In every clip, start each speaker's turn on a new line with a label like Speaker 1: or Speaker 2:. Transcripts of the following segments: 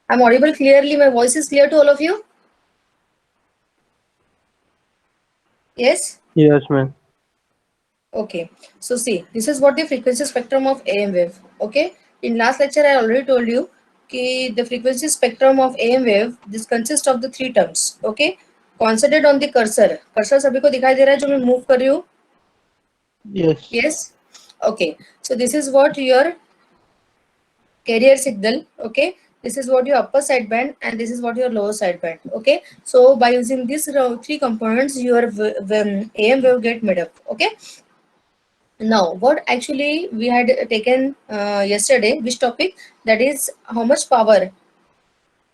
Speaker 1: I'm audible clearly. My voice is clear to all of you. Yes.
Speaker 2: Yes, ma'am.
Speaker 1: Okay. So see, this is what the frequency spectrum of AM wave. Okay. In last lecture, I already told you कि the frequency spectrum of AM wave this consists of the three terms. Okay. Concentrate on the cursor. Cursor सभी को दिखाई दे रहा है जो मैं move कर रही हूँ.
Speaker 2: Yes.
Speaker 1: Yes. Okay. So this is what your carrier signal. Okay. This is what your upper sideband and this is what your lower sideband. Okay. So by using these three components, your AM wave get made up. Okay. Now, what actually we had taken yesterday, which topic? That is how much power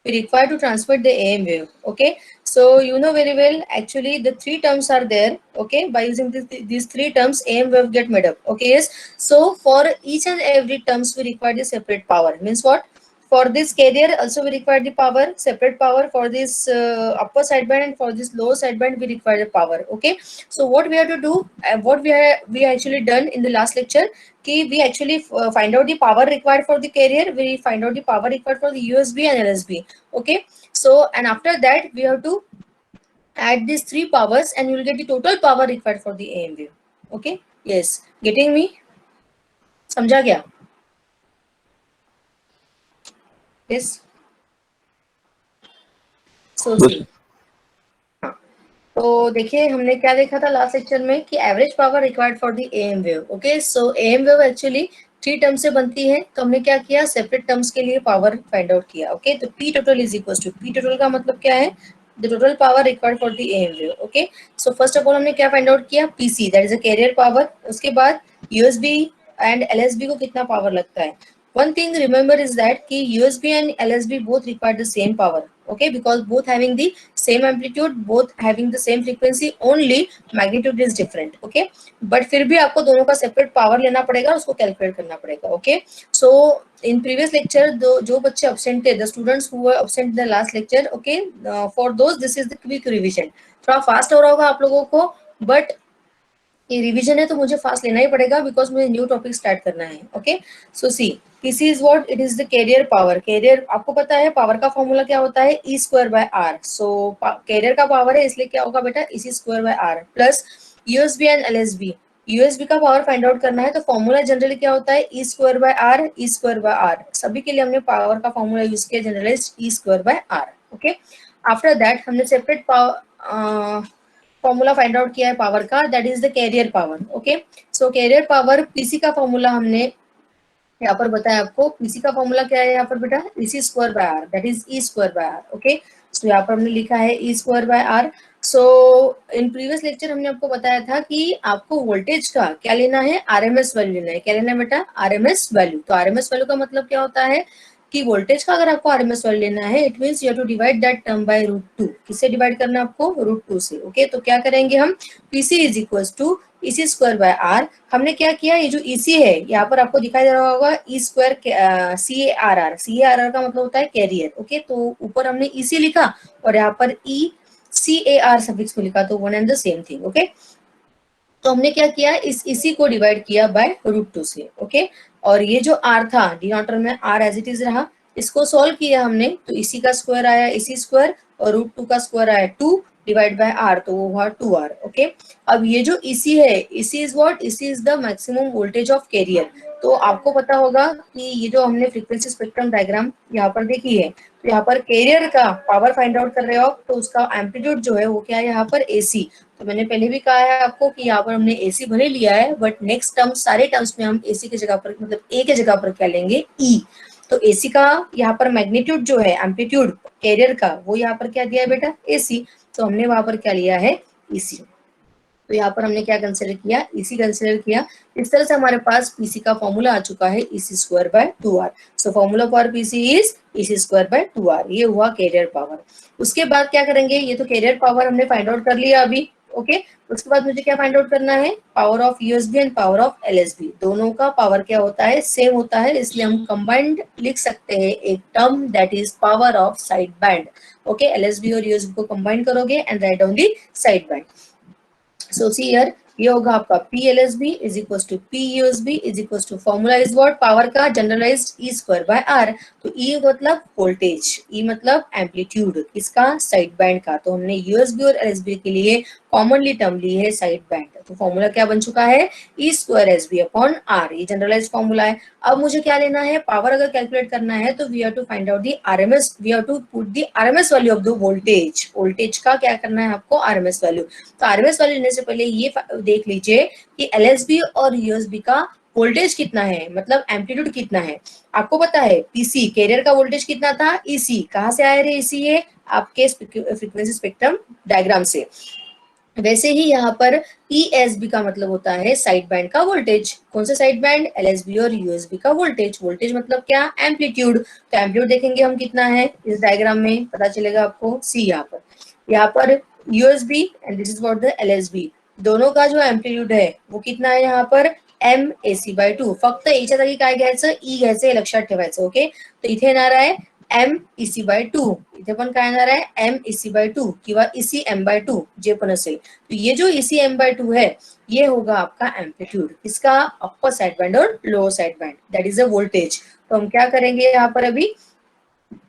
Speaker 1: we require to transmit the AM wave. Okay, so you know very well. Actually, the three terms are there. Okay, by using these three terms, AM wave get made up. Okay, yes. So for each and every terms, we require the separate power. Means what? For this carrier, also we require the power, separate power. For this upper sideband and for this lower sideband, we require the power. Okay. So what we have to do, what we actually done in the last lecture, we actually find out the power required for the carrier. We find out the power required for the USB and LSB. Okay. So and after that we have to add these three powers and you will get the total power required for the AM wave. Okay. Yes. Getting me? समझा गया? Yes. So
Speaker 2: Yes.
Speaker 1: see. तो देखिए हमने क्या देखा था last lecture में कि average power required for the AM wave. Okay, so am wave actually three term से बनती है. तो हमने क्या किया, सेपरेट टर्म्स के लिए पावर फाइंड आउट किया. ओके, तो P total is equal to, P total का मतलब क्या है, the total power required for the AM wave. Okay, so first of all हमने क्या फाइंड आउट किया, PC that is a carrier power. उसके बाद यूएसबी एंड एलएसबी को कितना पावर लगता है. One thing remember is that कि USB and LSB both require the same power. Okay, because both having the same amplitude, both having the same frequency, only magnitude is different. Okay, but फिर भी आपको दोनों का separate power लेना पड़ेगा, उसको calculate करना पड़ेगा. Okay, so in previous lecture जो बच्चे absent थे, the students who were absent in the last lecture, okay, for those this is the quick revision. थोड़ा fast हो रहा होगा आप लोगों को, but ये रिवीजन है तो मुझे फास्ट लेना ही पड़ेगा बिकॉज मुझे न्यू टॉपिक स्टार्ट करना है. Okay, so see, PC is what, it is the carrier power. Carrier आपको पता है पावर का फॉर्मूला क्या होता है, E square by R. So carrier का पावर है इसलिए क्या होगा बेटा, Ec square by R plus USB and LSB. USB का पावर फाइंड आउट करना है तो फॉर्मूला जनरली क्या होता है, E square by R, E square by R. सभी के लिए हमने पावर का फॉर्मूला यूज किया generalize E square by R. Okay, after that हमने separate power formula find out किया है पावर का, that is the carrier power. Okay, so carrier power PC का फॉर्मूला हमने यहाँ पर बताया आपको. पीसी का फॉर्मूला क्या है यहाँ पर बेटा, Ec square by R, that is E square by R. Okay, so यहाँ पर हमने लिखा है E square by R. So in previous lecture हमने आपको बताया था कि आपको वोल्टेज का क्या लेना है, आरएमएस वैल्यू लेना है. क्या लेना है बेटा, आरएमएस वैल्यू. तो आरएमएस वैल्यू का मतलब क्या होता है कि वोल्टेज का अगर आपको आरएमएस वैल्यू लेना है, it means you have to divide that term by √2. किससे डिवाइड करना है आपको, √2 से. ओके, तो क्या करेंगे हम, PC is equals to EC square by are. हमने क्या किया, ये जो इसी है यहाँ पर आपको दिखाई दे रहा होगा E square C A R R. C A R R का मतलब होता है कैरियर. ओके, तो ऊपर हमने इसी लिखा और यहाँ पर ई सी ए आर सफिक्स को लिखा, तो one and the same thing. Okay, तो हमने क्या किया, इसी को डिवाइड किया बाय √2 से. ओके, और ये जो आर था डिनोमिनेटर में आर एज इट इज रहा, इसको सॉल्व किया हमने तो इसी का स्क्वायर आया इसी स्क्वायर और √2 का स्क्वायर आया 2 डिवाइड बाय आर, तो वो हुआ 2r. ओके, अब ये जो इसी है, EC is what, EC is the maximum voltage of carrier. तो आपको पता होगा कि ये जो हमने फ्रीक्वेंसी स्पेक्ट्रम डायग्राम यहाँ पर देखी है, तो यहाँ पर कैरियर का पावर फाइंड आउट कर रहे हो तो उसका एम्पलीट्यूड जो है वो क्या है यहाँ पर एसी. तो मैंने पहले भी कहा है आपको कि यहाँ पर हमने एसी भले लिया है बट नेक्स्ट टर्म सारे टर्म्स में हम एसी की जगह पर मतलब ए की जगह पर क्या लेंगे, ई. तो एसी का यहाँ पर मैग्नीट्यूड जो है एम्पलीट्यूड कैरियर का वो यहाँ पर क्या दिया है बेटा, एसी. तो हमने वहां पर क्या लिया है, ईसी. तो यहाँ पर हमने क्या कंसिडर किया, इसी कंसिडर किया. इस तरह से हमारे पास पीसी का फॉर्मूला आ चुका है इसी square by 2r. So formula for PC is इसी स्क्वायर बाय 2r. ये हुआ कैरियर पावर. उसके बाद क्या करेंगे, ये तो कैरियर पावर हमने फाइंड आउट कर लिया अभी. ओके, उसके बाद मुझे क्या फाइंड आउट करना है, power of USB and power of LSB. दोनों का पावर क्या होता है, सेम होता है, इसलिए हम कंबाइंड लिख सकते हैं एक term that is power of side band. Okay, LSB और यूएसबी को कंबाइन करोगे and write down the side band. So see here, ये होगा आपका P L S B is equal to P U S B is equal to formula is what, power का generalized E square by R. तो E मतलब voltage, ई मतलब amplitude किसका, side band का। तो हमने यूएसबी और एलएसबी के लिए कॉमनली टर्म ली है साइड बैंड। तो फॉर्मूला क्या बन चुका है, E square S B upon R, ये जनरलाइज फॉर्मूला है। अब मुझे क्या लेना है, पावर अगर कैलकुलेट करना है तो we have to find out the RMS, we have to put the RMS value of the voltage. Voltage का क्या करना है आपको, आरएमएस वैल्यू। तो आरएमएस वैल्यू लेने से पहले ये देख लीजिए कि एलएसबी और यूएसबी का वोल्टेज कितना है, मतलब एम्पलीट्यूड कितना है। आपको पता है पीसी कैरियर का वोल्टेज कितना था, ईसी कहां से आया रे, ईसी है आपके फ्रीक्वेंसी स्पेक्ट्रम डायग्राम से। वैसे ही यहाँ पर ESB का मतलब होता है साइड बैंड का वोल्टेज। कौन सा साइड बैंड, LSB और USB का वोल्टेज। वोल्टेज मतलब क्या, एम्पलीट्यूड। तो एम्पलीट्यूड देखेंगे हम कितना है, इस डायग्राम में पता चलेगा आपको। सी यहाँ पर USB and this is what the LSB, दोनों का जो एम्पलीट्यूड है वो कितना है यहाँ पर, MAC/2। फक्त याच्या जागी काय घ्यायचं, ई घ्यायचं, हे लक्षात ठेवायचं। ओके, तो इथे येणार आहे MEC/2, इथे पण काय येणार आहे MEC/2 किंवा ECM/2 जे पण असेल। तो ये जो ECM/2 है ये होगा आपका एम्पलीट्यूड, किसका, अपर साइड बैंड और lower side band, that is a voltage. तो हम क्या करेंगे यहाँ पर अभी,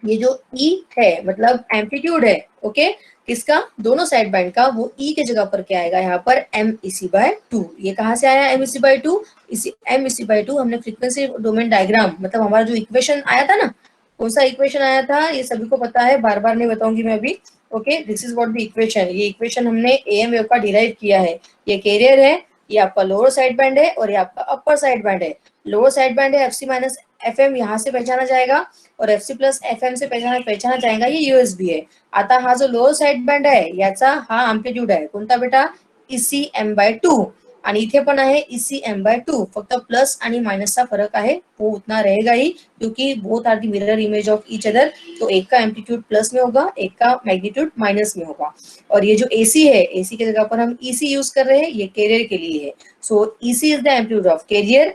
Speaker 1: ये जो E है मतलब एम्पलीट्यूड है, ओके, किसका, दोनों साइड बैंड का, वो E के जगह पर क्या आएगा यहाँ पर MEC/2। ये कहाँ से आया MEC/2, इसी MEC/2 हमने फ्रीक्वेंसी डोमेन डायग्राम, मतलब हमारा जो इक्वेशन आया था ना, कौन सा इक्वेशन आया था ये सभी को पता है, बार बार नहीं बताऊंगी मैं अभी। Okay, this is what the equation, ये इक्वेशन हमने एएम वेव का डिराइव किया है। ये कैरियर है, ये आपका लोअर साइड बैंड है और ये आपका अपर साइड बैंड है। लोअर साइड बैंड है FC माइनस FM, यहाँ से पहचाना जाएगा, और FC प्लस FM से पहचाना जाएगा ये यूएसबी है। आता हा जो लोअर साइड बैंड आहे याचा हा एम्पलीट्यूड आहे, कोणता बेटा, ECM/2, आणि इथे पण आहे ECM/2, फक्त प्लस आणि माइनसचा फरक आहे, वो उतना रहेगा ही, क्योंकि both are the mirror image of each other. तो एक का एम्पलीट्यूड प्लस में होगा, एक का मैग्नीट्यूड माइनस में होगा। और ये जो AC है, AC की जगह पर हम EC यूज कर रहे हैं, ये कैरियर के लिए है। So EC is the amplitude of carrier,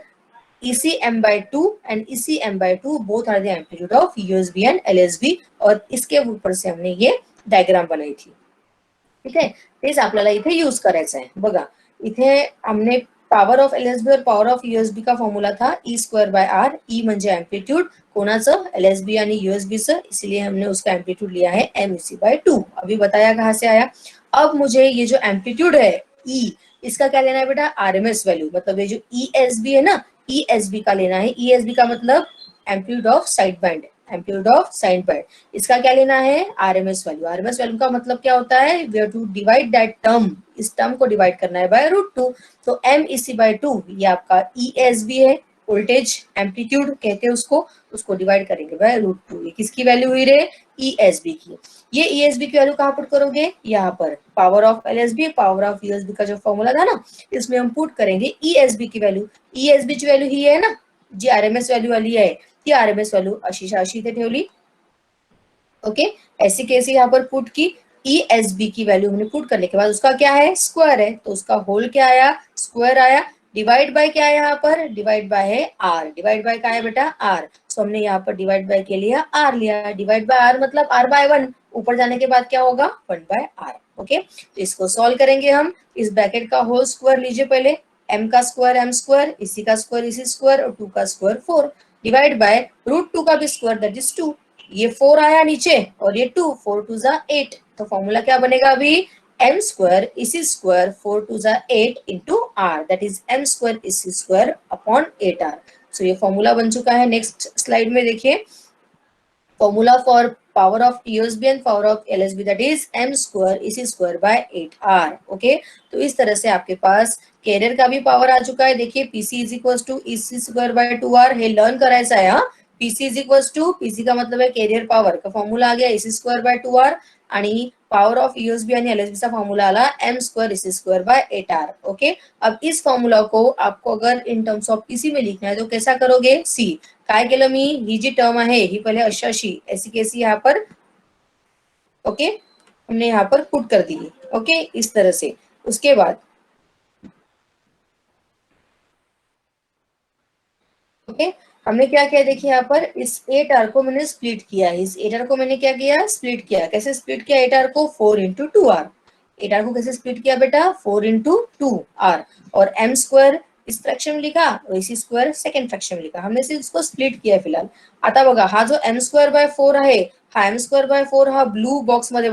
Speaker 1: ECM/2 and ECM/2 both are the amplitude of USB and LSB, और इसके ऊपर से हमने ये डायग्राम बनाई थी। ठीक आहे, तेच आपल्याला इथे यूज करायचं आहे। बघा इथे हमने पॉवर ऑफ LSB और पॉवर ऑफ USB का फॉर्मूला था E²/R, E म्हणजे एम्पलीट्यूड कोणाचं, LSB आणि USB चं, इसलिए हमने उसका एम्पलीट्यूड लिया है MEC/2। अभी बताया कहाँ से आया। अब मुझे ये जो एम्पलीट्यूड है E, इसका क्या लेना है बेटा, RMS वैल्यू, मतलब ये जो ESB है ना, ESB का लेना है। ESB का मतलब amplitude of side band, amplitude of side band, इसका क्या लेना है, आरएमएस वैल्यू। आरएमएस वैल्यू का मतलब क्या होता है, we have to divide that term, इस टर्म को डिवाइड करना है बाय √2। तो MEC/2 ये आपका ESB है, वोल्टेज एम्पलीट्यूड कहते हैं उसको, उसको डिवाइड करेंगे बाय √2। ये किसकी वैल्यू हुई रे, ESB की। ये ESB की वैल्यू कहाँ पुट करोगे, यहाँ पर power of LSB power of USB का जो फॉर्मूला था ना, इसमें हम पुट करेंगे ESB की वैल्यू। ESB ची वैल्यू ही है ना, जी आरएमएस वैल्यू वाली है, ती आरएमएस वैल्यू अशीच्या अशी इथे ठेवली। ओके, ऐसी कैसी यहाँ पर पुट की, ESB की वैल्यू हमने पुट करने के बाद उसका क्या है, स्क्वायर है, तो उसका होल क्या आया, स्क्वायर आया, डिवाइड बाय क्या है यहाँ पर, डिवाइड बाय है R, डिवाइड बाय क्या है बेटा, R। सो हमने यहाँ पर डिवाइड बाय के लिए R लिया, डिवाइड बाय R मतलब R/1, ऊपर जाने के बाद क्या होगा, 1/R। ओके, तो इसको सॉल्व करेंगे हम, इस ब्रैकेट का होल स्क्वायर लीजिए पहले, m का स्क्वायर m स्क्वायर, इसी का स्क्वायर इसी स्क्वायर, और 2 का स्क्वायर 4, डिवाइड बाय √2 का भी स्क्वायर दैट इज 2, ये 4 आया नीचे और ये 2, 4 2 जा 8। तो फॉर्मूला क्या बनेगा अभी, m स्क्वायर इसी स्क्वायर 4 2 जा 8 into r, that is m square EC square upon 8r। सो ये फॉर्मूला बन चुका है। नेक्स्ट स्लाइड में देखिए, formula for power of USB and power of LSB that is m square EC square by 8r। Okay, तो इस तरह से आपके पास कैरियर का भी पावर आ चुका है। देखिए PC is equal to EC square by 2r, हे लर्न करायचं आहे। PC is equal to, PC का मतलब है कैरियर पावर का फॉर्मूला आ गया इसी स्क्वायर बाय 2r, आणि पावर ऑफ USB आणि LSB चा फॉर्मूला आला m square EC square by 8r। Okay, अब इस फॉर्मूला को आपको अगर इन टर्म्स ऑफ PC में लिखना है तो कैसा करोगे, सी काय केलं मी, ही जी टर्म आहे ही पहले अशी ऐसी कैसी यहाँ पर, ओके, हमने यहाँ पर पुट कर दी। ओके, इस तरह से। उसके बाद ओके, हमने क्या किया, देखिए यहाँ पर इस 8r को मैंने स्प्लिट किया है, इस 8r को मैंने क्या किया, स्प्लिट किया। कैसे स्प्लिट किया 8r को, 4 इंटू 2r, 8R को कैसे स्प्लिट किया बेटा, 4 इंटू 2R, और m स्क्वायर इस फ्रॅक्शन में लिखा और इसी स्क्वायर सेकंड फ्रॅक्शन में लिखा, हमने सिर्फ इसको स्प्लिट किया फिलहाल. आता बघा हा जो m स्क्वायर बाय 4 आहे, हा m स्क्वायर बाय 4 हा ब्लू बॉक्स मध्ये